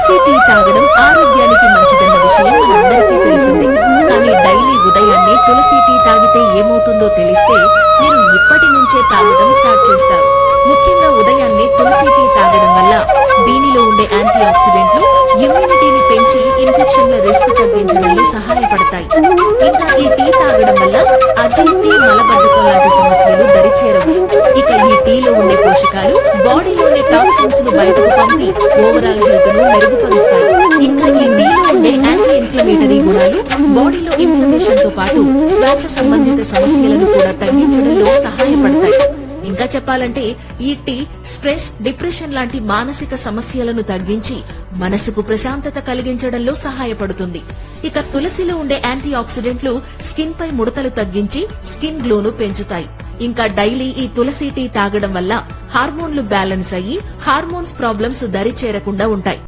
తులసి tea తాగడం ఆరోగ్యానికి మంచిదన్న విషయం మనందరికీ తెలిసిందే. కానీ డైలీ ఉదయాన్నే తులసి టీ తాగితే ఏమవుతుందో తెలిస్తే మీరు ఇప్పటి నుంచే తాగడం స్టార్ట్ చేస్తారు. ముఖ్యంగా ఉదయాన్నే తులసి టీ తాగడం వల్ల దీనిలో ఉండే యాంటీ ఆక్సిడెంట్లు ఇమ్యూనిటీని పెంచి ఇన్ఫెక్షన్ల రిస్క్ తగ్గించడంలో సహాయపడతాయి. ఇంకా ఈ టీ తాగడం వల్ల అజీర్తి, మలబద్ధకం లాంటి సమస్యలు దరిచేరవు. ఇక ఈ టీలో ఉండే పోషకాలు బాడీలోని టాక్సిన్స్ ను బయటకు పంపి ఓవరాల్ హెల్త్ ను మెరుగుపరుస్తాయి. ఇంకా ఈ టీలో ఉండే యాంటీ ఇన్ఫ్లమేటరీ గుణాలు బాడీలో ఇన్ఫ్లమేషన్ తో పాటు శ్వాస సంబంధిత సమస్యలను కూడా తగ్గించడంలో సహాయపడతాయి. ఇంకా చెప్పాలంటే ఈ టీ స్ట్రెస్, డిప్రెషన్ లాంటి మానసిక సమస్యలను తగ్గించి మనసుకు ప్రశాంతత కలిగించడంలో సహాయపడుతుంది. ఇక తులసిలో ఉండే యాంటీ ఆక్సిడెంట్లు స్కిన్ పై ముడతలు తగ్గించి స్కిన్ గ్లోను పెంచుతాయి. ఇంకా డైలీ ఈ తులసి టీ తాగడం వల్ల హార్మోన్లు బ్యాలెన్స్ అయ్యి హార్మోన్స్ ప్రాబ్లమ్స్ దరి చేరకుండా ఉంటాయి.